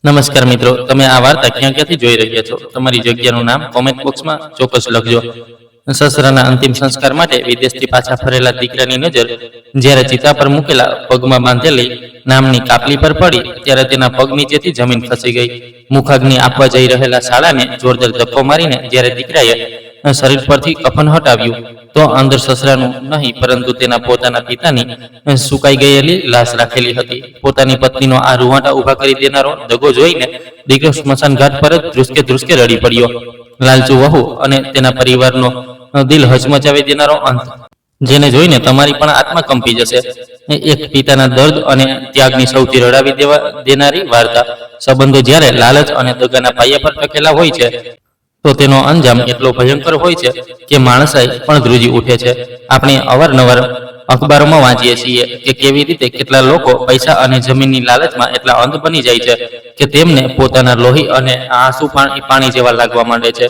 નમસ્કાર મિત્રો, તમે આ વાર્તા ક્યાંથી જોઈ રહ્યા છો? તમારી જગ્યાનું નામ કોમેન્ટ બોક્સમાં ચોક્કસ લખજો. સસરાના અંતિમ સંસ્કાર માટે વિદેશથી પાછા ફરેલા દીકરાની નજર જ્યારે ચિતા પર મૂકેલા પગમાં બાંધેલી નામની કાપલી પર પડી ત્યારે તેના પગ નીચેથી જમીન ખસી ગઈ. મુખાગ્નિ આપવા જઈ રહેલા શાળાને જોરદાર ધક્કો મારીને જ્યારે દીકરાએ શરીર પરથી કફન હટાવ્યું તો અંદર સસરાનું નહીં પરંતુ તેના પોતાના પિતાની સુકાઈ ગયેલી લાશ રાખેલી હતી. પોતાની પત્નીનો આ રૂવાટા ઉભા કરી દેનારો દગો જોઈને દીકરો સ્મશાન ઘાટ પર જ ધ્રુસકે ધ્રુસકે રડી પડ્યો. લાલચુ વહુ અને તેના પરિવારનો દિલ હચમચાવી દેનારો અંત જેને જોઈને તમારી પણ આત્મા કંપી જશે. એક પિતાના દર્દ અને ત્યાગની સૌથી રડાવી દેનારી વાર્તા. સંબંધો જ્યારે લાલચ અને દગાના પાયા પર ટકેલા હોય છે તો તેનો અંજામ એટલો ભયંકર હોય છે કે માણસાઈ પણ ધ્રુજી ઉઠે છે. આપણે અવારનવાર અખબારોમાં વાંચીએ છીએ કે કેવી રીતે કેટલા લોકો પૈસા અને જમીનની લાલચમાં એટલા અંધ બની જાય છે કે તેમને પોતાના લોહી અને આંસુ પાણી જેવા લાગવા માંડે છે.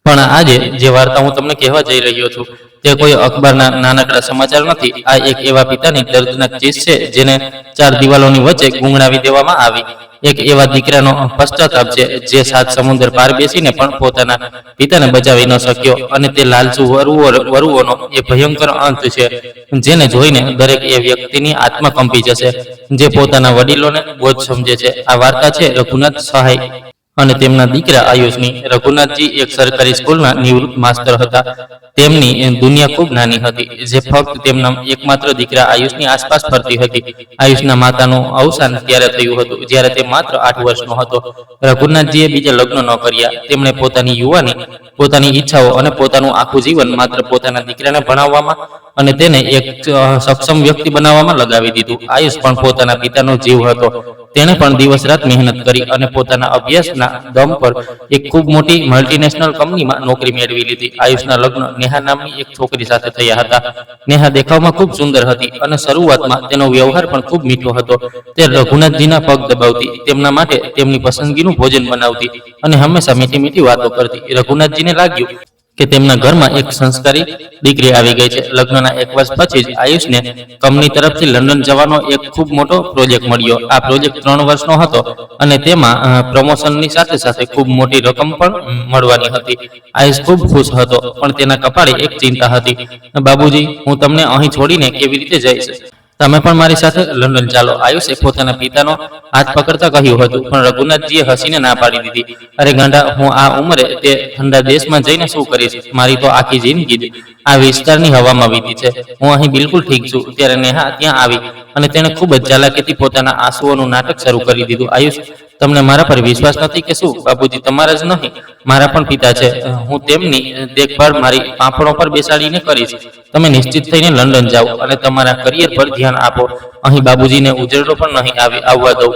પણ આજે જે વાર્તા હું તમને કહેવા જઈ રહ્યો છું તે કોઈ અખબારના નાનકડા સમાચાર નથી. આ એક એવા પિતાની દર્દનાક ચીજ છે જેને ચાર દિવાલોની વચ્ચે ગુંગળાવી દેવામાં આવી. એક એવા દીકરાનો પશ્ચાતાપ છે જે 7 સમુદ્ર પાર બેસીને પણ પોતાના પિતાને બચાવી ન શક્યો. અને તે લાલચુ વરુઓનો એ ભયંકર અંત છે જેને જોઈને દરેક એ વ્યક્તિની આત્મા કંપી જશે જે પોતાના વડીલોને બોજ સમજે છે. આ વાર્તા છે રઘુનાથ સહાય અને તેમના દીકરા આયુષની. રઘુનાથજી એક સરકારી સ્કૂલના નિવૃત્ત માસ્ટર હતા. તેમની દુનિયા ખૂબ નાની હતી જે ફક્ત તેમના એકમાત્ર દીકરા આયુષની આસપાસ ફરતી હતી. આયુષના માતાનું અવસાન ત્યારે થયું હતું જ્યારે તે માત્ર 8 વર્ષનો હતો. રઘુનાથજીએ બીજા લગ્ન ન કર્યા. તેમણે પોતાની યુવાની, પોતાની ઈચ્છાઓ અને પોતાનું આખું જીવન માત્ર પોતાના દીકરાને ભણાવવામાં અને તેને એક સક્ષમ વ્યક્તિ બનાવવામાં લગાવી દીધું. આયુષ પણ પોતાના પિતાનો જીવ હતો. તેણે પણ દિવસ રાત મહેનત કરી અને પોતાના અભ્યાસના દમ પર એક ખૂબ મોટી મલ્ટીનેશનલ કંપનીમાં નોકરી મેળવી લીધી. આયુષના લગ્ન નેહા નામની એક છોકરી સાથે થયા હતા. નેહા દેખાવમાં ખૂબ સુંદર હતી અને શરૂઆતમાં તેનો વ્યવહાર પણ ખૂબ મીઠો હતો. તે રઘુનાથજીના પગ દબાવતી, તેમના માટે તેમની પસંદગીનું ભોજન બનાવતી અને હંમેશા મીઠી મીઠી વાતો કરતી. રઘુનાથજીને લાગ્યું કે તેમના ઘરમાં એક સંસ્કારી દીકરી આવી ગઈ છે. લગ્નના 1 વર્ષ પછી જ આયુષને કંપની તરફથી લંડન જવાનો એક ખૂબ મોટો પ્રોજેક્ટ મળ્યો. આ પ્રોજેક્ટ 3 વર્ષનો હતો અને તેમાં પ્રમોશનની સાથે સાથે ખૂબ મોટી રકમ પણ મળવાની હતી. આયુષ ખૂબ ખુશ હતો પણ તેના કપાળે એક ચિંતા હતી. બાબુજી, હું તમને અહીં છોડીને કેવી રીતે જઈશ? તમે પણ મારી સાથે લંડન ચાલો. આયુષે પોતાના પિતાનો હાથ પકડતા કહ્યું હતું પણ રઘુનાથજીએ હસીને ના પાડી દીધી. અરે ગાંડા, હું આ ઉંમરે તે ઠંડા દેશમાં જઈને શું કરીશ? મારી તો આખી જિંદગી જ આ વિસ્તારની હવામાં વીતી છે. હું અહીં બિલકુલ ઠીક છું. ત્યારે નેહા ત્યાં આવી અને તેણે ખૂબ જ ચાલાકીથી પોતાના આંસુઓનું નાટક શરૂ કરી દીધું. આયુષ, તમને મારા પર વિશ્વાસ નથી કે શું? બાબુજી, તમારા જ નહીં, મારા પણ પિતા છે. હું તેમની દેખભાળ મારી પાંપણો પર બેસાડીને કરીશ. તમે નિશ્ચિત થઈને લંડન જાઓ અને તમારા કરિયર પર ધ્યાન આપો. અહીં બાબુજીને ઉજરડો પણ નહીં આવવા દઉં.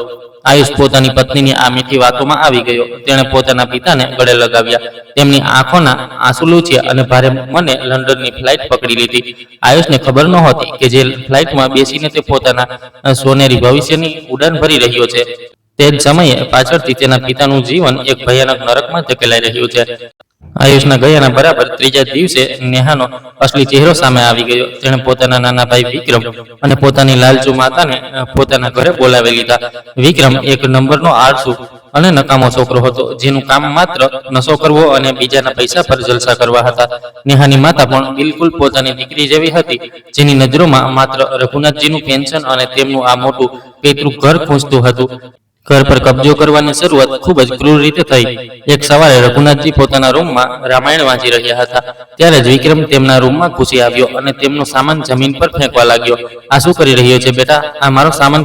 આયુષ પોતાની પત્નીની આ મીઠી વાતોમાં આવી ગયો. તેણે પોતાના પિતાને ગળે લગાવ્યા, તેમની આંખોના આંસુ લૂછ્યા અને ભારે મને લંડનની ફ્લાઇટ પકડી લીધી. આયુષને ખબર નહોતી કે જે ફ્લાઇટમાં બેસીને તે પોતાના સોનેરી ભવિષ્યની ઉડાન ભરી રહ્યો છે તે જ સમયે પાછળથી તેના પિતાનું જીવન એક ભયાનક નરકમાં ધકેલાઈ રહ્યું છે. આયુષના ગયાના બરાબર 3જા દિવસે નેહાનો અસલી ચહેરો સામે આવી ગયો. તેણે પોતાના નાના ભાઈ વિક્રમ અને પોતાની લાલચુ માતાને પોતાના ઘરે બોલાવી લીધા. વિક્રમ એક નંબરનો આળસુ અને નકામો છોકરો હતો જેનું કામ માત્ર નશો કરવો અને બીજાના પૈસા પર જલસા કરવા હતા. નેહાની માતા પણ બિલકુલ પોતાની દીકરી જેવી હતી જેની નજરોમાં માત્ર રઘુનાથજીનું પેન્શન અને તેમનું આ મોટું પૈતૃક ઘર ખૂંચતું હતું. ઘર પર કબજો કરવાની શરૂઆત ખૂબ જ ક્રૂર રીતે થઈ. એક સવારે રઘુનાથજી પોતાના રૂમમાં રામાયણ વાંચી રહ્યા હતા ત્યારે જ વિક્રમ તેમના રૂમમાં ઘૂસી આવ્યો અને તેમનો સામાન જમીન પર ફેંકવા લાગ્યો. આ શું કરી રહ્યો છે બેટા? આ મારો સામાન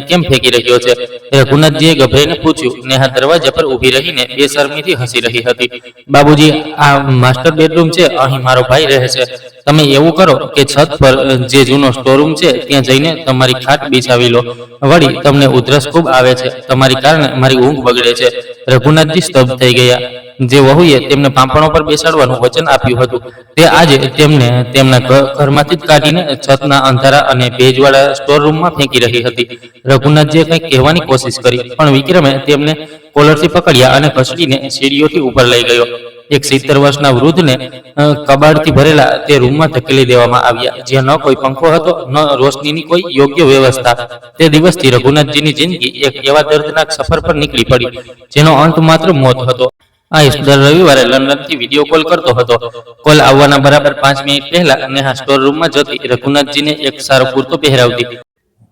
કેમ ફેંકી રહ્યો છે? રઘુનાથજીએ ગભરાઈને પૂછ્યું. નેહા દરવાજા પર ઊભી રહીને બેશરમીથી હસી રહી હતી. બાબુજી, આ માસ્ટર બેડરૂમ છે. અહીં મારો ભાઈ રહે છે. તમે એવું કરો કે છત પર જે જૂનો સ્ટોરરૂમ છે ત્યાં જઈને તમારી ખાટ બિછાવી લો. વળી તમને ઉધરસ ખૂબ આવે છે. તમારી કારણે મારી ઊંઘ બગડે છે. રઘુનાથજી સ્તબ્ધ થઈ ગયા. જે વહુએ તેમને પાંપણો પર બેસાડવાનું વચન આપ્યું હતું તે આજે તેમને તેમના ઘરમાંથી જ કાઢીને છતના અંધારા અને ભેજવાળા સ્ટોર રૂમમાં ફેંકી રહી હતી. રઘુનાથજીએ કંઈક કહેવાની કોશિશ કરી પણ વિક્રમે તેમને કોલરથી પકડ્યા અને ઘસડીને સીડીઓથી ઉપર લઈ ગયો. એક 70 વર્ષના વૃદ્ધને કબાડથી ભરેલા તે રૂમમાં ધકેલી દેવામાં આવ્યા, જ્યાં ન કોઈ પંખો હતો, ન રોશનીની કોઈ યોગ્ય વ્યવસ્થા. તે દિવસથી રઘુનાથજીની જિંદગી એક એવા દર્દનાક સફર પર નીકળી પડી, જેનો અંત માત્ર મોત હતો. આયુષ દર રવિવારે લંડનથી વિડીયો કોલ કરતો હતો. કોલ આવવાના બરાબર 5 મિનિટ પહેલા નેહા સ્ટોર રૂમમાં જતી રઘુનાથજીને એક સારો કુર્તો પહેરાવતી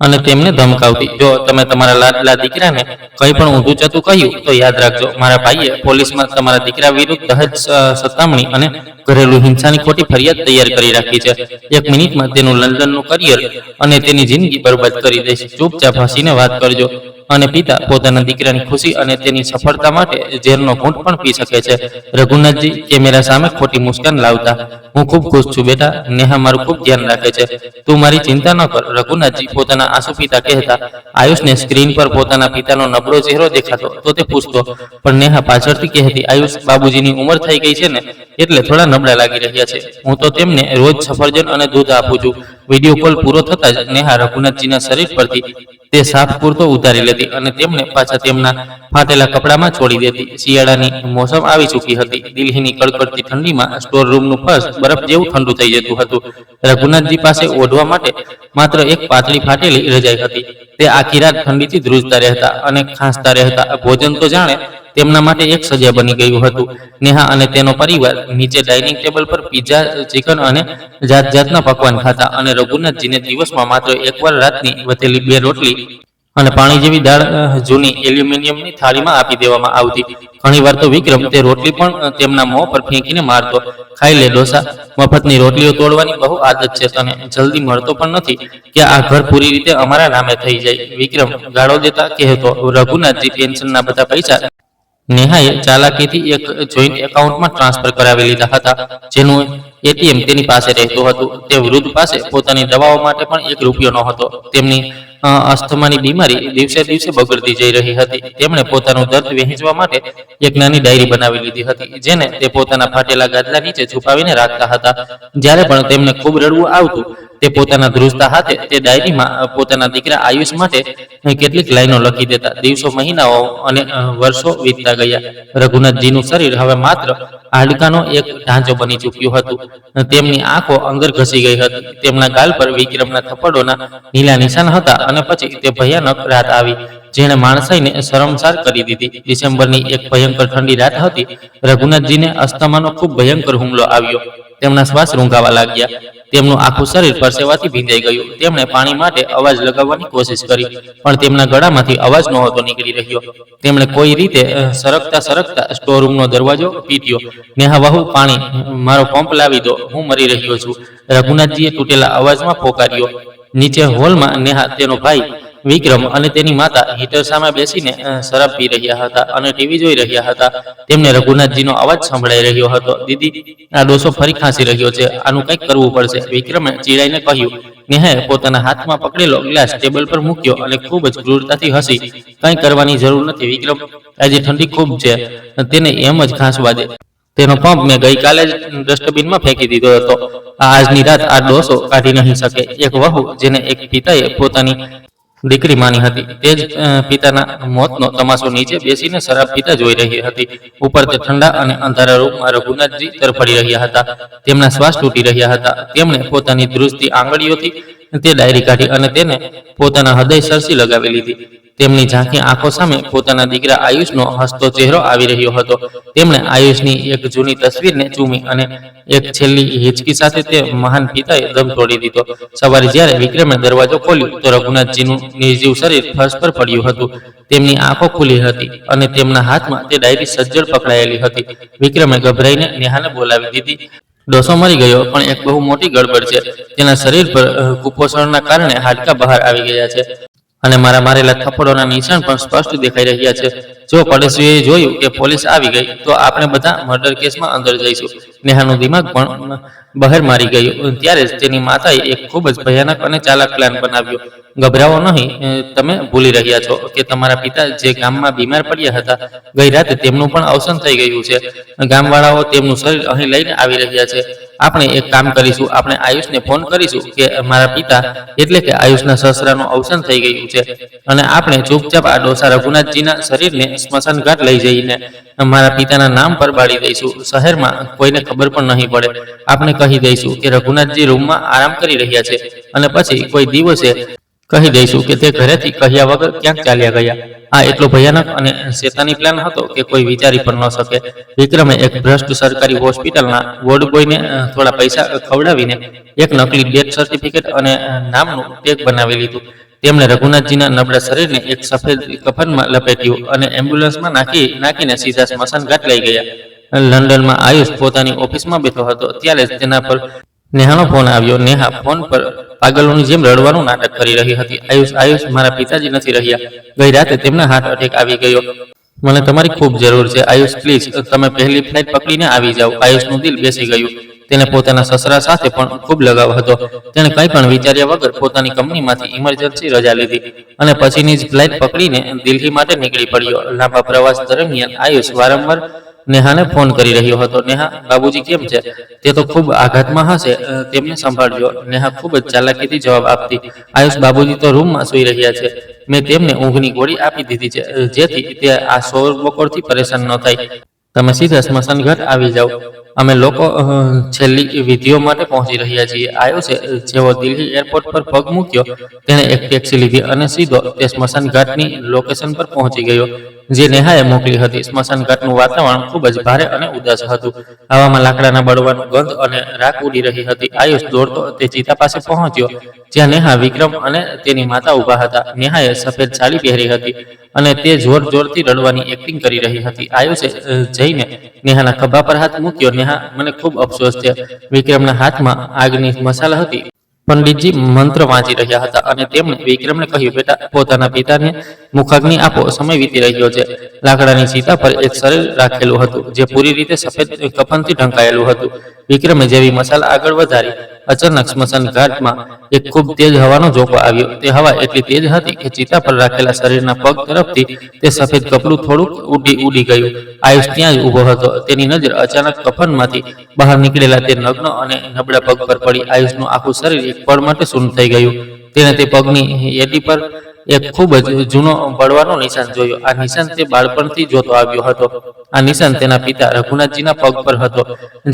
અને તેમને ધમકાવતી, જો તમે તમારા લાડલા દીકરાને કંઈ પણ ઊંધું ચતું કહ્યું તો યાદ રાખજો, મારા ભાઈએ પોલીસમાં તમારા દીકરા વિરુદ્ધ દહેજ સતામણી અને ઘરેલું હિંસાની ખોટી ફરિયાદ તૈયાર કરી રાખી છે. 1 મિનિટમાં તેનું લંડનનું કરિયર અને તેની જિંદગી બરબાદ કરી દઈશ. ચૂપચાપ હસીને વાત કરજો. અને પિતા પોતાના દીકરાની ખુશી અને તેની સફળતા માટે ઝેરનો ઘૂંટ પણ પી શકે છે. રઘુનાથજી કેમેરા સામે ખોટી મુસ્કાન લાવતા, હું ખૂબ ખુશ છું બેટા, નેહા મારું ખૂબ ધ્યાન રાખે છે, તું મારી ચિંતા ન કર. રઘુનાથજી પોતાના આંસુ પિતા કહેતા. આયુષને સ્ક્રીન પર પોતાના પિતાનો નબળો ચહેરો દેખાતો તો તે પૂછતો, પણ નેહા પાછળથી કહેતી, આયુષ, બાબુજીની ઉંમર થઈ ગઈ છે ને, એટલે થોડા નબળા લાગી રહ્યા છે. હું તો તેમને રોજ સફરજન અને દૂધ આપું છું. વિડીયો કોલ પૂરો થતાં જ નેહા રઘુનાથજીના શરીર પરથી તે સાફ કુર્તો ઉતારી લેતી અને તેમને પાછા તેમના ફાટેલા કપડામાં છોડી દેતી. શિયાળાની મોસમ આવી ચૂકી હતી. દિલ્હીની કડકડતી ઠંડીમાં સ્ટોર રૂમનું ફર્શ બરફ જેવું ઠંડુ થઈ જતું હતું. રઘુનાથજી પાસે ઓઢવા માટે માત્ર એક પાતળી ફાટેલી રજાઈ હતી. તે આખી રાત ઠંડીથી ધ્રુજતા રહેતા અને ખાંસતા રહેતા. ભોજન તો જાણે તેમના માટે એક સજા બની ગયું હતું. નેહા અને તેનો પરિવાર નીચે ડાઇનિંગ ટેબલ પર પિઝા, ચિકન અને જાત જાતના પકવાન ખાતા અને રઘુનાથજીને દિવસમાં માત્ર એકવાર રાતની વધેલી 2 રોટલી અને પાણી જેવી દાળ જૂની એલ્યુમિનિયમની થાળીમાં આપી દેવામાં આવતી. ઘણીવાર તો વિક્રમ તે રોટલી પણ તેમના મોં પર ફેંકીને મારતો, ખાઈ લે ડોસા, મફતની રોટલીઓ તોડવાની બહુ આદત છે તને, જલ્દી મળતો પણ નથી કે આ ઘર પૂરી રીતે અમારા નામે થઈ જાય. વિક્રમ ગાળો દેતા કહેતો. રઘુનાથજી પેન્શનના બધા પૈસા નેહાએ ચાલાકીથી એક જોઈન્ટ એકાઉન્ટમાં ટ્રાન્સફર કરાવી લીધા હતા, જેનું એટીએમ તેની પાસે રહેતું હતું. તે વૃદ્ધ પાસે પોતાની દવાઓ માટે પણ 1 રૂપિયો નહોતો. તેમની અસ્થમાની બીમારી દિવસે દિવસે બગડતી જઈ રહી હતી. તેમણે પોતાનું દર્દ વહેંચવા માટે એક નાની ડાયરી બનાવી લીધી હતી, જેને તે પોતાના ફાટેલા ગાદલા નીચે છુપાવીને રાખતા હતા. જ્યારે પણ તેમને ખૂબ રડવું આવતું, તે પોતાના ધ્રુજતા હાથે તે ડાયરીમાં પોતાના દીકરા આયુષ માટે કેટલીક લાઈનો લખી દેતા. દિવસો, મહિનાઓ અને વર્ષો વીતતા ગયા. રઘુનાથજીનું શરીર હવે માત્ર હાડકાનો એક ઢાંચો બની ચૂક્યું હતું. તેમની આંખો અંદર ઘસી ગઈ હતી. તેમના ગાલ પર વિક્રમના થપ્પડોના નીલા નિશાન હતા. અને પછી તે ભયાનક રાત આવી, જેણે માણસાઈને શરમસાર કરી દીધી. ડિસેમ્બરની એક ભયંકર ઠંડી રાત હતી. રઘુનાથજીને અસ્થમાનો ખૂબ ભયંકર હુમલો આવ્યો. તેમના શ્વાસ રૂંઘાવા લાગ્યા. તેમનું આખું શરીર પરસેવાથી ભીંજાઈ ગયું. તેમણે પાણી માટે અવાજ લગાવવાની કોશિશ કરી, પણ તેમના ગળામાંથી અવાજ નહોતો નીકળી રહ્યો. તેમણે કોઈ રીતે સરકતા સ્ટોર રૂમનો દરવાજો પીટ્યો. નેહા વહુ, પાણી, મારો પંપ લાવી દો, હું મરી રહ્યો છું, રઘુનાથજીએ તૂટેલા અવાજમાં પોકાર્યો. નીચે હોલમાં નેહા, તેનો ભાઈ વિક્રમ અને તેની માતા હીટર સામે બેસીને શરાબ પી રહ્યા હતા અને ટીવી જોઈ રહ્યા હતા. તેમને રઘુનાથજીનો અવાજ સંભળાઈ રહ્યો હતો. દીદી, આ ડોસો ફરી ખાંસી રહ્યો છે, આનું કંઈક કરવું પડશે, વિક્રમે ચીડાઈને કહ્યું. નેહાએ પોતાના હાથમાં પકડેલો ગ્લાસ ટેબલ પર મૂક્યો અને ખૂબ જ ક્રૂરતાથી હસી. કંઈ કરવાની જરૂર નથી વિક્રમ, આજે ઠંડી ખૂબ છે, તેને એમ જ ખાંસવા દે. તેનો પંપ મેં ગઈકાલે જ ડસ્ટબિનમાં ફેંકી દીધો હતો. આજની રાત આ ડોસો કાઢી નહીં શકે. એક વહુ, જેને એક પિતાએ પોતાની દીકરી માની હતી, તે જ પિતાના મોતનો તમાશો નીચે બેસીને શરાબ પીતા જોઈ રહી હતી. ઉપર તે ઠંડા અને અંધારા રૂમમાં રઘુનાથજી તરફડી રહ્યા હતા. તેમના શ્વાસ તૂટી રહ્યા હતા. તેમણે પોતાની ધ્રુજતી આંગળીઓથી તે ડાયરી કાઢી અને તેને પોતાના હૃદય સરસી લગાવી લીધી. તેમની ઝાંખી આંખો સામે પોતાના દીકરા આયુષનો હસતો ચહેરો આવી રહ્યો હતો. તેમણે આયુષની એક જૂની તસવીરને ચૂમી અને એક છેલ્લી હિચકી સાથે તે મહાન પિતાએ દમ તોડી દીધો. સવારે જ્યારે વિક્રમે દરવાજો ખોલ્યો તો રઘુનાથજીનું નિર્જીવ શરીર ફર્શ પર પડ્યું હતું. તેમની આંખો ખુલી હતી અને તેમના હાથમાં તે ડાયરી સજ્જડ પકડાયેલી હતી. વિક્રમે ગભરાઈને નેહાને બોલાવી દીધી. ડોસો મરી ગયો, પણ એક બહુ મોટી ગડબડ છે. તેના શરીર પર કુપોષણના કારણે હાડકાં બહાર આવી ગયા છે અને મારા મારેલા થપ્પડોના નિશાન પણ સ્પષ્ટ દેખાઈ રહ્યા છે. જો પડોશીઓએ જોયું કે પોલીસ આવી ગઈ તો આપણે બધા મર્ડર કેસમાં અંદર જઈશું. નેહાનું દિમાગ પણ બહાર મારી ગયું. ત્યારે જ તેની માતાએ એક ખૂબ જ ભયાનક અને ચાલાક પ્લાન બનાવ્યો. ગભરાવો નહીં, તમે ભૂલી રહ્યા છો કે તમારા પિતા જે ગામમાં બીમાર પડ્યા હતા, ગઈ રાતે તેમનું પણ અવસાન થઈ ગયું છે. ગામવાળાઓ તેમનું શરીર અહીં લઈને આવી રહ્યા છે. આપણે એક કામ કરીશું, આપણે આયુષને ફોન કરીશું કે મારા પિતા એટલે કે આયુષના સસરાનું અવસાન થઈ ગયું છે અને આપણે ચૂપચાપ આ ડોસા રઘુનાથજીના શરીરને સ્મશાન ઘાટ લઈ જઈને મારા પિતાના નામ પર બાળી દઈશું. શહેરમાં કોઈને ખબર પણ નહીં પડે. આપણે કહી દઈશું કે રઘુનાથજી રૂમમાં આરામ કરી રહ્યા છે અને પછી કોઈ દિવસે કહી દઈશું કે તે ઘરેથી કહ્યા વગર ક્યાંક ચાલ્યા ગયા. આ એટલો ભયાનક અને શેતાની પ્લાન હતો કે કોઈ વિચારી પણ ન શકે. વિક્રમે એક ભ્રષ્ટ સરકારી હોસ્પિટલના વોર્ડ બોયને થોડા પૈસા ખવડાવીને એક નકલી ડેથ સર્ટિફિકેટ અને નામનું ટેગ બનાવી લીધું. તેમણે રઘુનાથજીના નબળા શરીરને એક સફેદ કફનમાં લપેટ્યું અને એમ્બ્યુલન્સમાં નાખીને સીધા સ્મશાન ઘાટ લઈ ગયા. લંડનમાં આયુષ પોતાની ઓફિસમાં બેઠો હતો ત્યારે જ તેના પર નેહાનો ફોન આવ્યો. નેહા ફોન પર પાગલોની જેમ રડવાનું નાટક કરી રહી હતી. આયુષ, મારા પિતાજી નથી રહ્યા. ગઈ રાતે તેમના હાર્ટ અટેક આવી ગયો. મને તમારી ખૂબ જરૂર છે. આયુષ, પ્લીઝ તમે પહેલી ફ્લાઇટ પકડીને આવી જાઓ. આયુષનું દિલ બેસી ગયું. તેને પોતાના સસરા સાથે પણ ખૂબ લગાવ હતો. તેણે કંઈ પણ વિચાર્યા વગર પોતાની કંપનીમાંથી ઇમરજન્સી રજા લીધી અને પછીની જ ફ્લાઇટ પકડીને દિલ્હી માટે નીકળી પડ્યો. લાંબા પ્રવાસ દરમિયાન આયુષ વારંવાર નેહાને ફોન કરી રહ્યો હતો. નેહા, બાબુજી કેમ છે? તે તો ખૂબ આઘાતમાં હશે, તેમને સંભાળજો. નેહા ખૂબ જ ચાલાકીથી જવાબ આપતી. આયુષ, બાબુજી તો રૂમમાં સૂઈ રહ્યા છે. મેં તેમને ઊંઘની ગોળી આપી દીધી છે જેથી તે આ શોર બકોરથી પરેશાન ન થાય. તમે સીધા સ્મશાન ઘાટ આવી જાઓ. અમે લોકો છેલ્લી વિધિઓ માટે પહોંચી રહ્યા છીએ. આયુષે જેવો દિલ્હી એરપોર્ટ પર પગ મૂક્યો તેણે એક ટેક્સી લીધી અને સીધો તે સ્મશાન ઘાટની લોકેશન પર પહોંચી ગયો જે નેહાએ મોકલી હતી. સ્મશાન ઘાટનું વાતાવરણ ખૂબ જ ભારે અને ઉદાસ હતું. હવામાં લાકડાના બળવાનું ગંધ અને રાખ ઉડી રહી હતી. આયુષ દોડતો તે ચિતા પાસે પહોંચ્યો જ્યાં નેહા, વિક્રમ અને તેની માતા ઊભા હતા. નેહાએ સફેદ સાડી પહેરી હતી અને તે જોરથી રડવાની એક્ટિંગ કરી રહી હતી. આયુષે જઈને નેહાના ખભા પર હાથ મૂક્યો. નેહા, મને ખૂબ અફસોસ છે. વિક્રમના હાથમાં આગની મસાલ હતી. પંડિતજી મંત્ર વાંચી રહ્યા હતા અને તેમણે વિક્રમને કહ્યું, બેટા, પોતાના પિતાને મુખાગ્નિ આપો, સમય વીતી રહ્યો છે. લાકડાની ચિતા પર એક શરીર રાખેલું હતું જે પૂરી રીતે સફેદ કફનથી ઢંકાયેલું હતું. વિક્રમે જેવી મસાલ આગળ વધારી, અચાનક સ્મશાન ઘાટમાં એક ખૂબ તેજ હવાનો ઝોકો આવ્યો. તે હવા એટલી તેજ હતી કે ચિતા પર રાખેલા શરીરના પગ તરફથી તે સફેદ કપડું થોડુંક ઉડી ગયું. આયુષ ત્યાં જ ઊભો હતો. તેની નજર અચાનક કફનમાંથી બહાર નીકળેલા તે નગ્ન અને નબળા પગ પર પડી. આયુષનું આખું શરીર એક પળ માટે શૂન્ય થઈ ગયું. તેણે તે પગની એડી પર એક ખૂબ જ જૂનો બળવાનો નિશાન જોયો. આ નિશાન તે બાળપણથી જોતો આવ્યો હતો. આ નિશાન તેના પિતા રઘુનાથજીના પગ પર હતો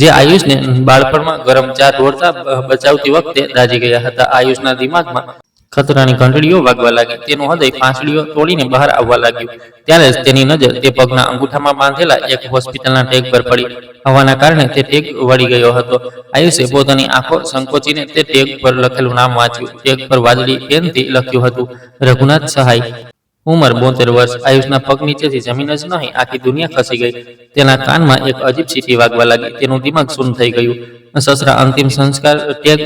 જે આયુષને બાળપણમાં ગરમ ચા ઢોળતા બચાવતી વખતે દાઝી ગયા હતા. આયુષના દિમાગમાં ખતરાની ઘંટડીઓ વાગવા લાગી. તેનું હૃદય પાંસળીઓ તોડીને બહાર આવવા લાગ્યું. ત્યારે જ તેની નજર તે પગના અંગૂઠામાં બાંધેલા એક હોસ્પિટલના ટેગ પર પડી. હવાના કારણે તે ટેગ વળી ગયો હતો. આયુષે પોતાની આંખો સંકોચીને તે ટેગ પર લખેલું નામ વાંચ્યું. ટેગ પર વાદળી પેનથી લખ્યું હતું, રઘુનાથ સહાય. ઉંમર 72 વર્ષ. આયુષના પગ નીચેથી જમીન જ નહીં, આખી દુનિયા ખસી ગઈ. તેના કાનમાં એક અજીબ સીટી વાગવા લાગી. તેનું દિમાગ શૂન્ય થઈ ગયું. સસરા અંતિમ સંસ્કાર ટેગ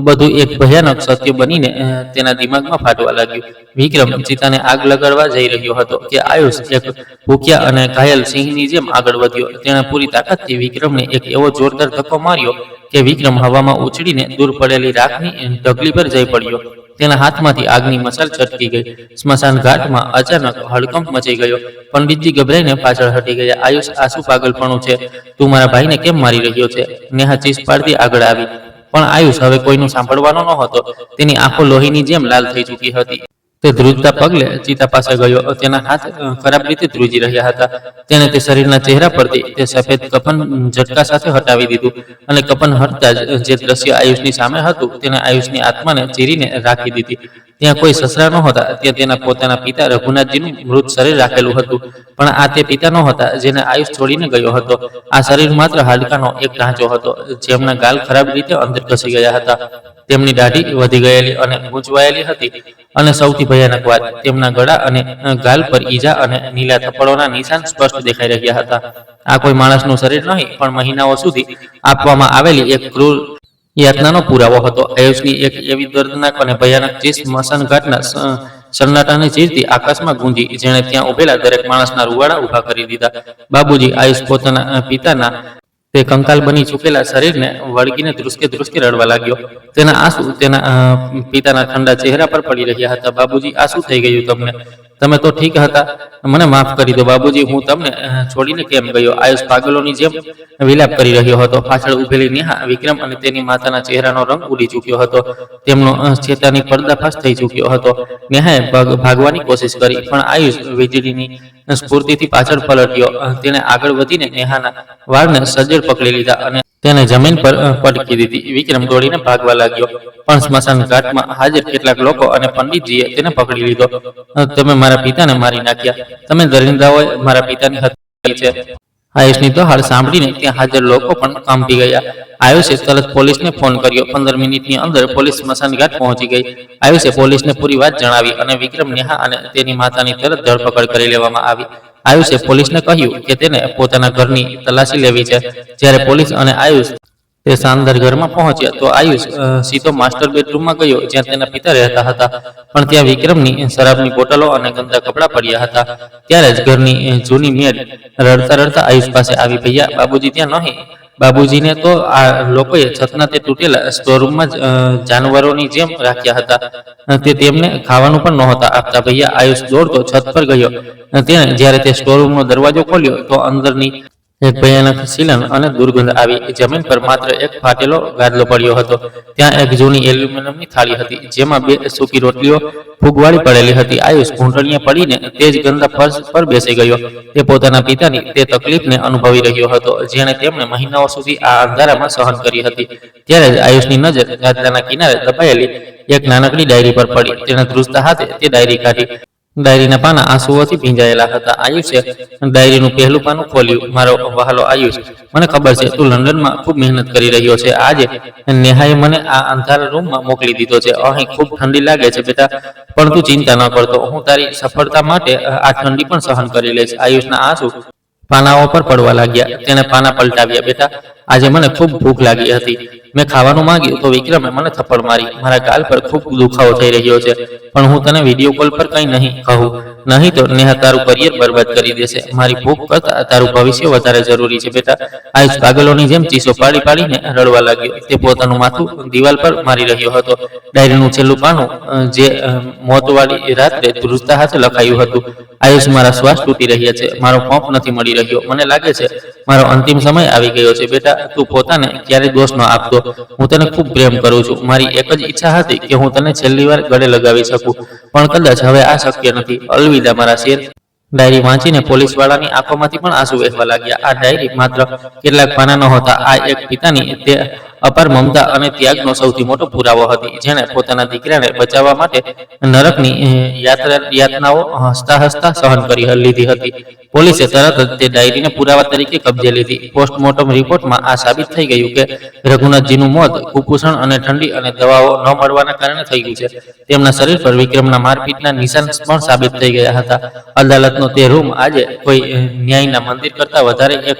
બધું એક ભયાનક સત્ય બનીને તેના દિમાગમાં ફાટવા લાગ્યું. વિક્રમ ચિતાને આગ લગાડવા જઈ રહ્યો હતો કે આયુષ એક ભૂખ્યા અને ઘાયલ સિંહની જેમ આગળ વધ્યો. તેણે પૂરી તાકાતથી વિક્રમને એક એવો જોરદાર ધક્કો માર્યો કે વિક્રમ હવામાં ઉછળીને દૂર પડેલી રાખની ઢગલી પર જઈ પડ્યો. તેના હાથમાંથી આગની મસાલ છટકી ગઈ. સ્મશાન ઘાટમાં અચાનક હડકંપ મચી ગયો. પંડિતજી ગભરાઈને પાછળ હટી ગયા. આયુષ, આ શું પાગલપણું છે? તું મારા ભાઈને કેમ મારી રહ્યો છે? નેહા ચીસ પાડતી આગળ આવી. પણ આયુષ હવે કોઈનું સાંભળવાનો નહોતો. તેની આંખો લોહીની જેમ લાલ થઈ ચૂકી હતી. તે ધ્રુજતા પગલે ચિતા પાસે ગયો. તેના હાથ ખરાબ રીતે ધ્રુજી રહ્યા હતા. તેણે તે શરીરના ચહેરા પરથી તે સફેદ કફન ઝટકા સાથે હટાવી દીધું અને કફન હટતા જ જે દ્રશ્ય આયુષની સામે હતું તેને આયુષની આત્માને ચીરીને રાખી દીધી. ત્યાં કોઈ સસરા નહોતા. ત્યાં તેના પોતાના પિતા રઘુનાથજીનું મૃત શરીર રાખેલું હતું. પણ આ તે પિતા નહોતા જેને આયુષ છોડીને ગયો હતો. આ શરીર માત્ર હાડકાનો એક ઢાંચો હતો જેમના ગાલ ખરાબ રીતે અંદર ઘસી ગયા હતા. તેમની દાઢી વધી ગયેલી અને ગૂંચવાયેલી હતી અને સૌથી ભયાનક વાત, તેમના ગળા અને ગાલ પર ઈજા અને નીલા થપ્પડોના નિશાન સ્પષ્ટ દેખાઈ રહ્યા હતા. આ કોઈ માણસનું શરીર નહીં પણ મહિનાઓ સુધી આપવામાં આવેલી એક ક્રૂર યાતનાનો પુરાવો હતો. આયુષની એક એવી દર્દનાક અને ભયાનક ચીસ સ્મશાન ઘાટના સન્નાટાને ચીરતી આકાશમાં ગુંજી જેણે ત્યાં ઉભેલા દરેક માણસના રૂવાડા ઊભા કરી દીધા. બાબુજી! આયુષ પોતાના પિતાના તે કંકાલ બની ચૂકેલા શરીરને વળગીને ધ્રુસકે રડવા લાગ્યો. તેના આંસુ તેના પિતાના ઠંડા ચહેરા પર પડી રહ્યા હતા. બાબુજી, આ શું થઈ ગયું તમને? તમે તો ઠીક હતા, મને માફ કરી દો બાબુજી, હું તમને છોડીને કેમ ગયો? આયુષ પાગલોની જેમ વિલાપ કરી રહ્યો હતો. પાછળ ઉભેલી નેહા, વિક્રમ અને તેની માતાના ચહેરાનો રંગ ઉડી ચૂક્યો હતો. તેમનો ચેતાની પર્દાફાશ થઈ ચૂક્યો હતો. નેહાએ ભાગવાની કોશિશ કરી, પણ આયુષ વીજળીની સ્ફૂર્તિથી પાછળ પલટ્યો. તેણે આગળ વધીને નેહાના વાળને સજ્જડ પકડી લીધા અને તેને જમીન પર પટકી દીધી. વિક્રમ દોડીને ભાગવા લાગ્યો, પણ સ્મશાન ઘાટમાં હાજર કેટલાક લોકો અને પંડિતજીએ તેને પકડી લીધો. તમે મારા પિતાને મારી નાખ્યા, તમે દરિંદાઓએ મારા પિતાની હત્યા કરી છે. આયુષની તો હાલ સાંભળીને ત્યાં હાજર લોકો પણ કંપી ગયા. આયુષે તરત પોલીસને ફોન કર્યો. 15 મિનિટની અંદર પોલીસ સ્મશાન ઘાટ પહોંચી ગઈ. આયુષે પોલીસને પૂરી વાત જણાવી અને વિક્રમ, નેહા અને તેની માતાની તરત ધરપકડ કરી લેવામાં આવી. આયુષે પોલીસને કહ્યું કે તેને પોતાના ઘરની તલાશી લેવી છે. જ્યારે પોલીસ અને આયુષ તે શાનદાર ઘરમાં પહોંચ્યા તો આયુષ સીધો માસ્ટર બેડરૂમમાં ગયો, જ્યાં તેના પિતા રહેતા હતા. પણ ત્યાં વિક્રમની શરાબની બોટલો અને ગંદા કપડાં પડ્યા હતા. ત્યારે જ ઘરની જૂની મેડ રડતા રડતા આયુષ પાસે આવી. ભૈયા, બાબુજી ત્યાં નહીં. બાબુજીને તો આ લોકોએ છતના તે તૂટેલા સ્ટોરરૂમમાં જાનવરોની જેમ રાખ્યા હતા. તે તેમને ખાવાનું પણ નહોતા આપતા. ભૈયા, આયુષ દોડતો છત પર ગયો. તેણે જ્યારે તે સ્ટોરરૂમનો દરવાજો ખોલ્યો તો અંદરની એક ભયાનક સિલન અને દુર્ગંધ આવી. જમીન પર માત્ર એક ફાટેલો ગાદલો પડ્યો હતો. ત્યાં એક જૂની એલ્યુમિનિયમની થાળી હતી, જેમાં 2 સૂકી રોટલીઓ ફૂગવાળી પડેલી હતી. આયુષ ઘૂંટણીએ પડીને તે જ ગંદા ફર્શ પર બેસી ગયો. તે પોતાના પિતાની તે તકલીફને અનુભવી રહ્યો હતો, જેણે તેમણે મહિનાઓ સુધી આ અંધારામાં સહન કરી હતી. ત્યારે જ આયુષની નજર ગાદલાના કિનારે દબાયેલી એક નાનકડી ડાયરી પર પડી. તેણે ધ્રુજતા હાથે તે ડાયરી કાઢી. ડાયરીના પાના આંસુઓથી ભીંજાયેલા હતા. આયુષે ડાયરીનું પહેલું પાનું ખોલ્યું. મારો વહાલો આયુષ, મને ખબર છે તું લંડનમાં ખૂબ મહેનત કરી રહ્યો છે. આજે નેહાએ મને આ અંધારા રૂમમાં મોકલી દીધો છે. અહીં ખૂબ ઠંડી લાગે છે બેટા, પણ તું ચિંતા ન કરતો. હું તારી સફળતા માટે આ ઠંડી પણ સહન કરી લઈશ. આયુષના આંસુ પાનાઓ પર પડવા લાગ્યા. તેણે પાના પલટાવ્યા. બેટા, આજે મને ખૂબ ભૂખ લાગી હતી. મેં ખાવાનું માંગ્યું તો વિક્રમે મને થપ્પડ મારી. મારા ગાલ પર ખૂબ દુખાવો થઈ રહ્યો છે, પણ હું તને વિડીયો કોલ પર કંઈ નહીં કહું, નહીં તો નેહા તારું કરિયર બરબાદ કરી દેશે. મારી ભૂખ કરતાં તારું ભવિષ્ય વધારે જરૂરી છે બેટા. આયુષ પાગલોની જેમ ચીસો પાડી પાડીને રડવા લાગ્યો. તે પોતાનું માથું દિવાલ પર મારી રહ્યો હતો. ડાયરીનું છેલ્લું પાનું, જે મોતવાળી રાત્રે ધ્રુજતા હાથે લખાયું હતું. આયુષ, મારા શ્વાસ તૂટી રહ્યા છે. મારો પંપ નથી મળી રહ્યો. મને લાગે છે મારો અંતિમ સમય આવી ગયો છે. બેટા, તું પોતાને ક્યારેય દોષ ન આપતો. હું તને ખૂબ પ્રેમ કરું છું. મારી એક જ ઈચ્છા હતી કે હું તને છેલ્લી વાર ગળે લગાવી શકું, પણ કદાચ હવે આ શક્ય નથી. અલવિદા મારા શેર. ડાયરી વાંચીને પોલીસવાળાની આંખોમાંથી પણ આંસુ વહેવા લાગ્યા. આ ડાયરી માત્ર કેટલાક પાના નહોતા. આ એક પિતાની તે અપાર મમતા અને ત્યાગનો સૌથી મોટો પુરાવો હતી, જેણે પોતાના દીકરાને બચાવવા માટે નરકની યાતનાઓ હસતા હસતા સહન કરી લીધી હતી. પોલીસે તરત જ તે ડાયરીને પુરાવા તરીકે કબજે લીધી. પોસ્ટમોર્ટમ રિપોર્ટમાં આ સાબિત થઈ ગયું કે રઘુનાથજીનું મોત કુપોષણ અને ઠંડી અને દવાઓ ન મળવાના કારણે થયું છે. તેમના શરીર પર વિક્રમના મારપીટના નિશાન પણ સાબિત થઈ ગયા હતા. અદાલતનો તે રૂમ આજે કોઈ ન્યાયના મંદિર કરતાં વધારે એક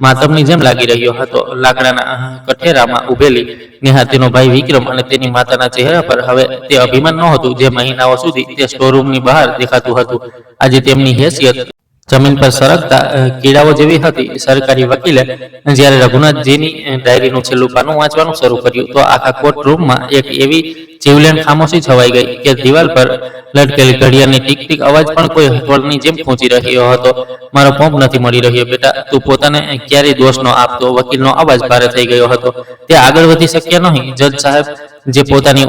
માતમની જેમ લાગી રહ્યો હતો. લાકડાના કઠેરામાં ઉભેલી નેહા, તેનો ભાઈ વિક્રમ અને તેની માતાના ચહેરા પર હવે તે અભિમાન નહોતું જે મહિનાઓ સુધી તે સ્ટોરરૂમની બહાર દેખાતું હતું. આજે તેમની હેસિયત જમીન પર સરકતા કીડાઓ જેવી હતી. સરકારી વકીલે જ્યારે રઘુનાથજીની ડાયરીનું છેલ્લું પાનું વાંચવાનું શરૂ કર્યું તો આખા કોર્ટ રૂમમાં એક એવી જીવલેણ ખામોશી છવાઈ ગઈ કે દિવાલ પર લટકેલી ઘડિયાળની ટીક ટીક અવાજ પણ કોઈ હથોડની જેમ પહોંચી રહ્યો હતો. મારો પંપ નથી મળી રહ્યો બેટા, તું પોતાને ક્યારેય દોષ ન આપતો. વકીલનો અવાજ ભારે થઈ ગયો હતો. તે આગળ વધી શક્યા નહીં. જજ સાહેબ, જે પોતાની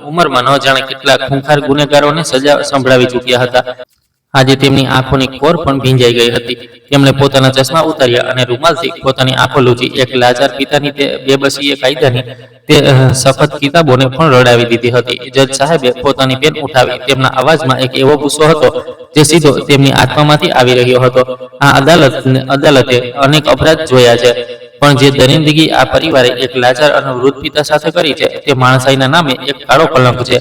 ઉંમરમાં ન જાણે કેટલા ખૂંખાર ગુનેગારોને સજા સંભળાવી ચૂક્યા હતા, આજે તેમની આંખોની કોર પણ ભીંજાઈ ગઈ હતી. તેમણે પોતાના ચશ્મા ઉતાર્યા અને રૂમાલથી પોતાની આંખો લૂછી. એક લાચાર પિતાની તે બેબસીએ કાયદાની તે સખત કિતાબોને પણ રડાવી દીધી હતી. જજ સાહેબે પોતાની પેન ઉઠાવી. તેમના અવાજમાં એક એવો ગુસ્સો હતો જે સીધો તેમની આત્મામાંથી આવી રહ્યો હતો. આ અદાલતે અનેક અપરાધ જોયા છે, પણ જે દરિંદગી આ પરિવારે એક લાચાર અને વૃદ્ધ પિતા સાથે કરી છે તે માણસાઈના નામે એક કાળો કલંક છે.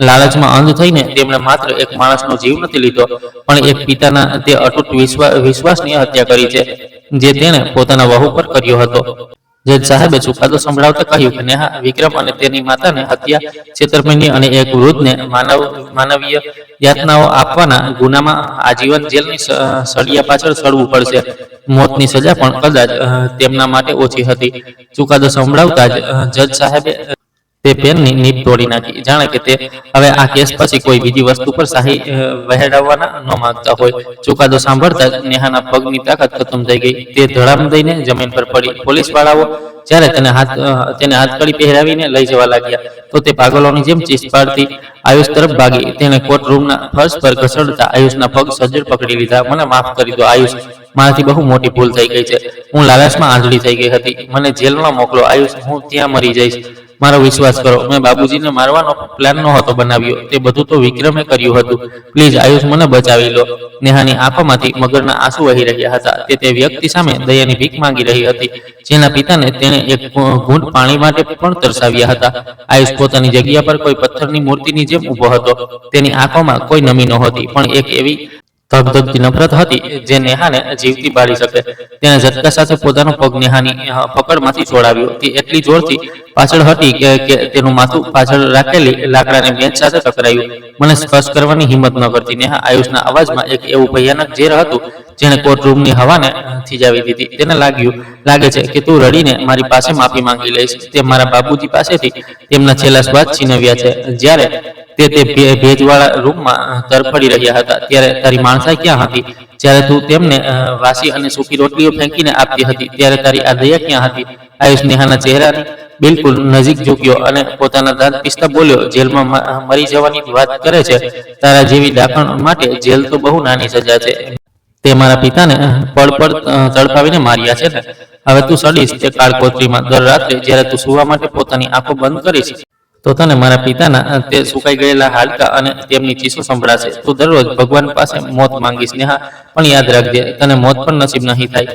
લાલચમાં અંધ થઈને તેમણે માત્ર એક માણસનો જીવ નથી લીધો, પણ એક પિતાના તે અતૂટ વિશ્વાસની હત્યા કરી છે જે તેણે પોતાના વહુ પર કર્યો હતો. જજ સાહેબે ચુકાદો સંભળાવતા કહ્યું કે નેહા, વિક્રમ અને તેની માતાને હત્યા, છેતરપિંડી અને એક વૃદ્ધને માનવીય યાતનાઓ આપવાના ગુનામાં આજીવન જેલની સળિયા પાછળ સડવું પડશે. મોતની સજા પણ કદાચ તેમના માટે ઓછી હતી. ચુકાદો સંભળાવતા જ જજ સાહેબે તે પેનની નીબ તોડી નાખી, જાણે કે તે હવે આ કેસ પછી કોઈ બીજી વસ્તુ પર શાહી વહેડાવવાના ન માંગતા હોય. ચુકાદો સાંભળતા જ નેહાના પગની તાકાત ખતમ થઈ ગઈ. તે ધડામ દઈને જમીન પર પડી. પોલીસ વાળાઓ જ્યારે તેને હાથકડી પહેરાવીને લઈ જવા લાગ્યા તો તે પાગલોની જેમ ચીસ પાડતી આયુષ તરફ ભાગી. તેને કોર્ટ રૂમના ફર્શ પર ઘસડતા આયુષના પગ સજ્જડ પકડી લીધા. મને માફ કરી દો આયુષ, મારાથી બહુ મોટી ભૂલ થઈ ગઈ છે. હું લાલાશમાં આંધળી થઈ ગઈ હતી. મને જેલમાં મોકલો આયુષ, હું ત્યાં મરી જઈશ. મારો વિશ્વાસ કરો, મેં બાબુજીને મારવાનો પ્લાન નહોતો બનાવ્યો. તે બધું તો વિક્રમે કર્યું હતું. પ્લીઝ આયુષ, મને બચાવી લો. નેહાની આંખોમાંથી મગરના આંસુ વહી રહ્યા હતા. તે વ્યક્તિ સામે દયાની ભીખ માંગી રહી હતી, જેના પિતાને તેણે એક ઘૂંટ પાણી માટે પણ તરસાવ્યા હતા. આયુષ પોતાની જગ્યા પર કોઈ પથ્થરની મૂર્તિની જેમ ઊભો હતો. તેની આંખોમાં કોઈ નમી નહોતી, પણ એક એવી ધગધગતી નફરત હતી જે નેહાને જીવતી બાળી શકે. તેણે ઝટકા સાથે પોતાનો પગ નેહાની પકડમાંથી છોડાવ્યો. તે એટલી જોરથી પાછળ હતી કે તેનું માથું પાછળ રાખેલી લાકડાની બેન્ચ સાથે ટકરાયું. મને સ્પર્શ કરવાની હિંમત ન કરતી. નેહા આયુષના અવાજમાં એક એવું ભયાનક ઝેર હતું જેણે કોર્ટરૂમની હવાને થીજાવી દીધી. તેને લાગે છે કે તું રડીને મારી પાસે માફી માંગી લઈશ. તે મારા બાબુજી પાસેથી તેમના છેલ્લા શ્વાસ છીનવ્યા છે. જ્યારે તે ભેજવાળા રૂમમાં તરફડી રહ્યા હતા ત્યારે તારી માણસાઈ ક્યાં હતી? જ્યારે તું તેમને વાસી અને સૂકી રોટલીઓ ફેંકીને આપતી હતી ત્યારે તારી આ દયા ક્યાં હતી? આયુષ નેહાના ચહેરાની બિલકુલ નજીક ઝૂક્યો અને પોતાના દાંત પીસતા બોલ્યો, જેલમાં મરી જવાની વાત કરે છે. તારા જેવી ડાકણ માટે જેલ તો બહુ નાની સજા છે. તે મારા પિતાને પળ તડપાવીને માર્યા છે ને? હવે તું સડીશ તે કાળકોતરીમાં. દર રાત્રે જ્યારે તું સુવા માટે પોતાની આંખો બંધ કરીશ તો તને મારા પિતાના તે સુકાઈ ગયેલા હાડકા અને તેમની ચીસો સંભળાશે. તું દરરોજ ભગવાન પાસે મોત માંગીશ નેહા, પણ યાદ રાખજે તને મોત પણ નસીબ નહીં થાય.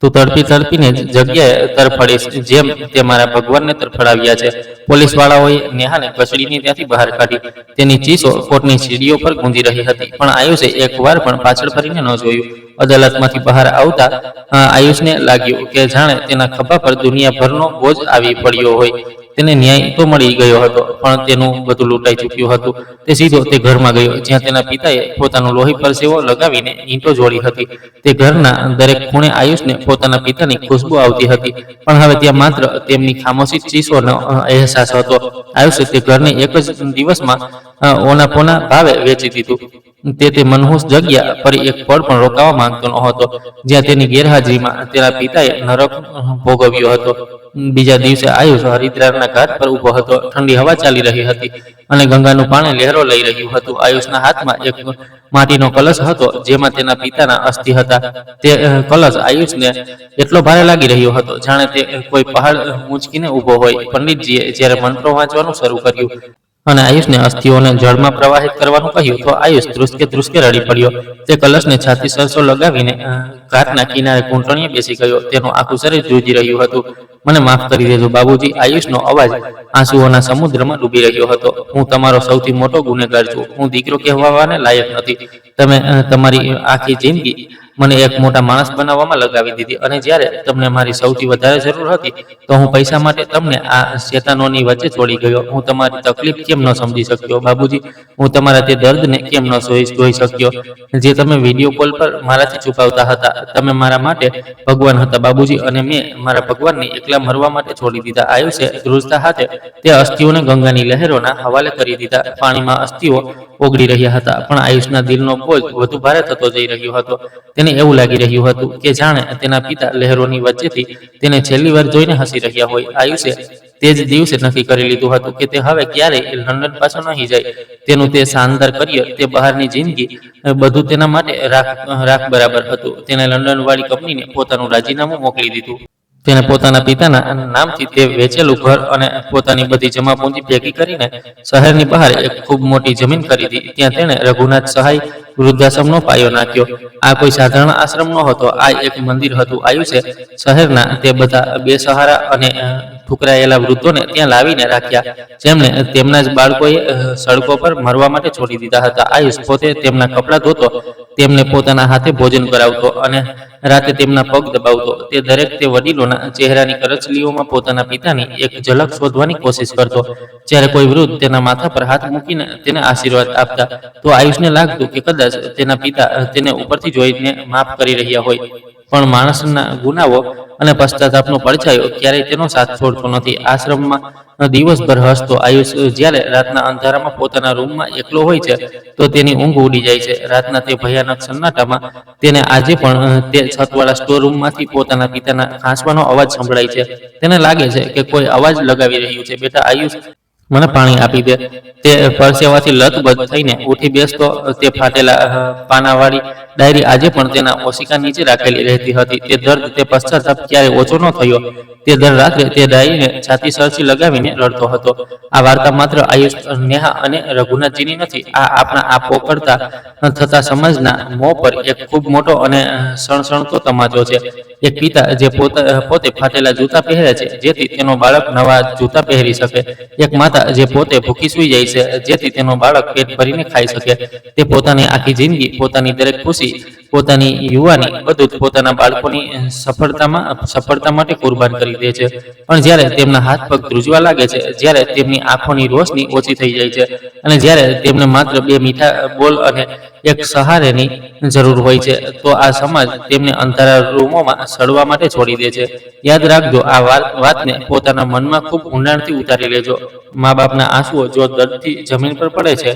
તું તડપીને જગ્યાએ તરફડીશ જેમ તે મારા ભગવાનને તરફડાવ્યા છે. પોલીસ વાળાઓએ નેહાને કચડીને ત્યાંથી બહાર કાઢી. તેની ચીસો કોર્ટની સીડીઓ પર ગૂંજી રહી હતી, પણ આયુષે એકવાર પણ પાછળ ફરીને ન જોયું. અદાલતમાંથી બહાર આવતા આયુષને લાગ્યું કે જાણે તેના ખભા પર દુનિયાભરનો બોજ આવી પડ્યો હોય. તેને ન્યાય તો મળી ગયો હતો, પણ તેનું બધું લૂંટાઈ ચૂક્યું હતું. તે સીધો તે ઘરમાં ગયો જ્યાં તેના પિતાએ પોતાનું લોહી પરસેવો લગાવીને ઈંટો જોડી હતી. તે ઘરના દરેક ખૂણે આયુષને પોતાના પિતાની ખુશ્બુ આવતી હતી, પણ હવે ત્યાં માત્ર તેમની ખામોશી ચીસોનો અહેસાસ હતો. આયુષે તે ઘરને એક જ દિવસમાં ઓનાપોના ભાવે વેચી દીધું. તે મનહૂસ જગ્યા ફરી એક પળ પણ રોકાવા માંગતો નહોતો જ્યાં તેની ગેરહાજરીમાં તેના પિતાએ નરક ભોગવ્યો હતો. બીજા દિવસે આયુષ હરિદ્વારના ઘાટ પર ઊભો હતો. ઠંડી હવા ચાલી રહી હતી અને ગંગાનું પાણી લહેરો લઈ રહ્યું હતું. આયુષના હાથમાં એક માટીનો કલશ હતો જેમાં તેના પિતાના અસ્થિ હતા. તે કલશ આયુષને એટલો ભારે લાગી રહ્યો હતો જાણે તે કોઈ પહાડ ઊંચકીને ઊભો હોય. પંડિતજીએ જ્યારે મંત્રો વાંચવાનું શરૂ કર્યું અને આયુષને અસ્થિઓને જળમાં પ્રવાહિત કરવાનું કહ્યું તો આયુષ ધ્રુસકે રડી પડ્યો. તે કલશને છાતી સરસો લગાવીને ઘાટના કિનારે ઘૂંટણીએ બેસી ગયો. તેનું આખું શરીર ધ્રુજી રહ્યું હતું. મને માફ કરી દેજો બાબુજી. આયુષનો અવાજ આંસુઓના સમુદ્રમાં ડૂબી રહ્યો હતો. હું તમારો સૌથી મોટો ગુનેગાર છું. હું દીકરો કહેવાને લાયક નથી. તમે તમારી આખી જિંદગી મને એક મોટા માણસ બનાવવામાં લગાવી દીધી અને જ્યારે તમને મારી સૌથી વધારે જરૂર હતી તો હું પૈસા માટે તમને આ શેતાનોની વચ્ચે છોડી ગયો. હું તમારી તકલીફ કેમ ન સમજી શક્યો બાબુજી? હું તમારા તે દર્દને કેમ ન જોઈ શક્યો જે તમે વિડીયો કોલ પર મારાથી છુપાવતા હતા? તમે મારા માટે ભગવાન હતા બાબુજી, અને મેં મારા ભગવાનને એકલા મરવા માટે છોડી દીધા. આયુષે ધ્રુજતા હાથે તે અસ્થિઓને ગંગાની લહેરોના હવાલે કરી દીધા. પાણીમાં અસ્થિઓ ઓગળી રહ્યા હતા, પણ આયુષના દિલનો બોજ વધુ ભારે થતો જઈ રહ્યો હતો. તેને એવું લાગી રહ્યું હતું કે જાણે તેના પિતા લહેરોની વચ્ચેથી તેને છેલ્લી વાર જોઈને હસી રહ્યા હોય. આયુષે તે જ દિવસે નક્કી કરી લીધું હતું કે તે હવે ક્યારેય લંડન પાછો નહીં જાય. તેનું તે શાનદાર કરિયર, તે બહારની જિંદગી, બધું તેના માટે રાખ બરાબર હતું. તેને લંડન વાળી કંપનીને પોતાનું રાજીનામું મોકલી દીધું. તેને પોતાના પિતાના નામથી તે વેચેલું ઘર અને પોતાની બધી જમાપૂંજી ભેગી કરીને શહેરની બહાર એક ખૂબ મોટી જમીન ખરીદી. ત્યાં તેણે રઘુનાથ સહાય વૃદ્ધાશ્રમનો પાયો નાખ્યો. આ કોઈ સાધારણ આશ્રમ નહોતો, આ એક મંદિર હતું. આયુષે શહેરના તે બધા બેસહારા અને ઠુકરાયેલા વૃદ્ધોને ત્યાં લાવીને રાખ્યા જેમણે તેમના જ બાળકોએ સડકો પર મરવા માટે છોડી દીધા હતા. આયુષ પોતે તેમના કપડાં ધોતો, તેમને પોતાના હાથે ભોજન કરાવતો અને રાતે તેમના પગ દબાવતો. તે દરેક તે વડીલોના ચહેરાની કરચલીઓમાં પોતાના પિતાની એક ઝલક શોધવાની કોશિશ કરતો. જ્યારે કોઈ વૃદ્ધ તેના માથા પર હાથ મૂકીને તેને આશીર્વાદ આપતા તો આયુષને લાગતું કે કદાચ તેના પિતા તેને ઉપરથી જોઈને માફ કરી રહ્યા હોય. પણ માણસના ગુનાઓ અને પશ્ચાતાપનો પડછાયો ક્યારેય તેનો સાથ છોડતો નથી. આશ્રમમાં દિવસભર હસતો આયુષ જ્યારે રાતના અંધારામાં પોતાના રૂમમાં એકલો હોય છે તો તેની ઊંઘ ઉડી જાય છે. રાતના તે ભયાનક સન્નાટામાં તેને આજે પણ તે છતવાળા સ્ટોર રૂમમાંથી પોતાના પિતાના ખાંસવાનો અવાજ સંભળાય છે. તેને લાગે છે કે કોઈ અવાજ લગાવી રહ્યું છે, બેટા આયુષ, મને પાણી આપી દે. તે પરસેવાથી લથબથ થઈને ઉઠી બેસતો. તે ફાટેલા પાનાવાળી ડાયરી આજે પણ તેના ઓશિકા નીચે રાખેલી રહેતી હતી. તે દર્દ, તે પશ્ચાતાપ ક્યારે ઓછો ન થયો. તે દર રાત્રે તે ડાયરીને છાતી સરસી લગાવીને રડતો હતો. આ વાર્તા માત્ર આયુષ, નેહા અને રઘુનાથજીની નથી. આ આપણા આ પોકળતા થતા સમાજના મોં પર એક ખૂબ મોટો અને સણસણતો તમાચો છે. એક પિતા જે પોતે ફાટેલા જૂતા પહેરે છે જેથી તેનો બાળક નવા જૂતા પહેરી શકે. એક માતા જે પોતે ભૂખી સૂઈ જાય છે જેથી તેનો બાળક પેટ ભરીને ખાઈ શકે. તે પોતાની આખી જિંદગી, પોતાની દરેક ખુશી, પોતાની યુવાની, બધું જ પોતાના બાળકોની સફળતા માટે કુરબાન કરી દે છે. પણ જ્યારે તેમના હાથ પગ ધ્રુજવા લાગે છે, જ્યારે તેમની આંખોની રોશની ઓછી થઈ જાય છે અને જ્યારે તેમને માત્ર 2 મીઠા બોલ અને એક સહારેની જરૂર હોય છે, તો આ સમાજ તેમને અંધારા રૂમોમાં સડવા માટે છોડી દે છે. યાદ રાખજો, આ વાતને પોતાના મનમાં ખૂબ ઊંડાણથી ઉતારી લેજો. મા બાપના આંસુઓ જો દર્દથી જમીન પર પડે છે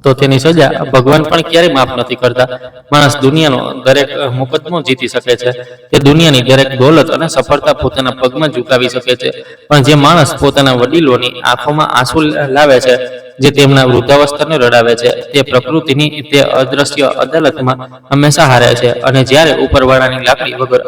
તો તેની સજા ભગવાન પણ ક્યારેય માફ નથી કરતા. માણસ દુનિયાનો દરેક મુકદ્દમો જીતી શકે છે. તે દુનિયાની દરેક દોલત અને સફળતા પોતાના પગમાં ઝુકાવી શકે છે. પણ જે માણસ પોતાના વડીલોની આંખોમાં આંસુ લાવે છે, જે તેમના વૃદ્ધાવસ્થાને રડાવે છે, તે પ્રકૃતિની તે અદ્રશ્ય અદાલતમાં હંમેશા હારે છે. અને જ્યારે ઉપરવાળાની લાકડી વગર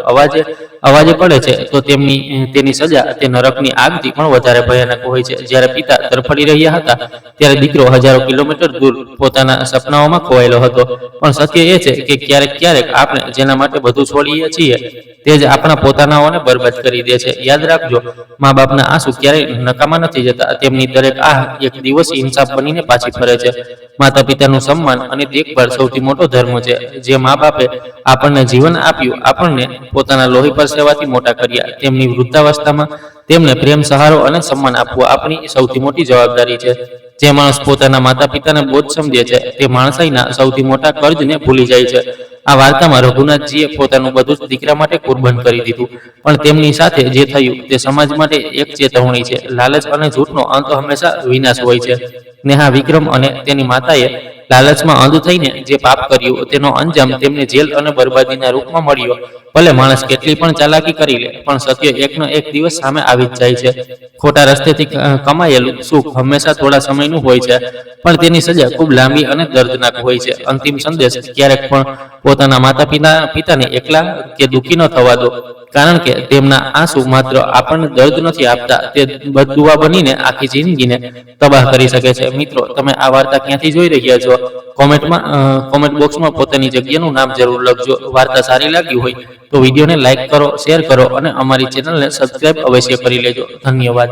અવાજે પડે છે તો તેની સજા તે નરકની આગથી પણ વધારે ભયાનક હોય છે. જ્યારે પિતા તરફડી રહ્યા હતા ત્યારે દીકરો હજારો કિલોમીટર દૂર પોતાના સપનાઓમાં ખોવાયેલો હતો. પણ સત્ય એ છે કે ક્યારેક આપણે જેના માટે બધું છોડીએ છીએ તે જ આપણા પોતાનાઓને બરબાદ કરી દે છે. યાદ રાખજો, મા બાપના આંસુ ક્યારેય નકામા નથી જતા. તેમની દરેક આહ એક દિવસ ઇન્સાફ બનીને પાછી ફરે છે. માતા પિતાનું સન્માન અને દેખભાળ સૌથી મોટો ધર્મ છે. જે મા બાપે આપણને જીવન આપ્યું, આપણને પોતાના લોહી પર સેવાથી મોટા કર્યા, તેમની વૃદ્ધાવસ્થામાં તેમને પ્રેમ, સહારો અને સન્માન આપવું આપણી સૌથી મોટી જવાબદારી છે. જે માણસ પોતાના માતા પિતાને બોજ સમજે છે તે માણસાઈના સૌથી મોટા કર્જને ભૂલી જાય છે. આ વાર્તામાં રઘુનાથજીએ પોતાનું બધું જ દીકરા માટે કુરબાન કરી દીધું. પણ તેમની સાથે જે થયું તે સમાજ માટે એક ચેતવણી છે. લાલચ અને જૂઠનો અંત હંમેશા વિનાશ હોય છે. નેહા વિક્રમ અને તેની માતાએ લાલચમાં અંધ થઈને જે પાપ કર્યું તેનો અંજામ તેમને જેલ અને બરબાદીના રૂપમાં મળ્યો. ભલે માણસ કેટલી પણ ચાલાકી કરી લે, પણ સત્ય એકનો એક દિવસ સામે આવી જ જાય છે. ખોટા રસ્તેથી કમાયેલું સુખ હંમેશા થોડા સમયનું હોય છે, પણ તેની સજા ખૂબ લાંબી અને દર્દનાક હોય છે. અંતિમ સંદેશ: ક્યારેક પણ પોતાના માતા પિતાને એકલા કે દુઃખી ન થવા દો, કારણ કે તેમના આંસુ માત્ર આપણને દર્દ નથી આપતા, તે બદદુઆ બનીને આખી જિંદગીને તબાહ કરી શકે છે. મિત્રો, તમે આ વાર્તા ક્યાંથી જોઈ રહ્યા છો? કોમેન્ટ બોક્સમાં પોતાની જગ્યાનું નામ જરૂર લખજો. વાર્તા સારી લાગી હોય તો વિડીયોને લાઈક કરો, શેર કરો અને અમારી ચેનલને સબસ્ક્રાઇબ અવશ્ય કરી લેજો. ધન્યવાદ.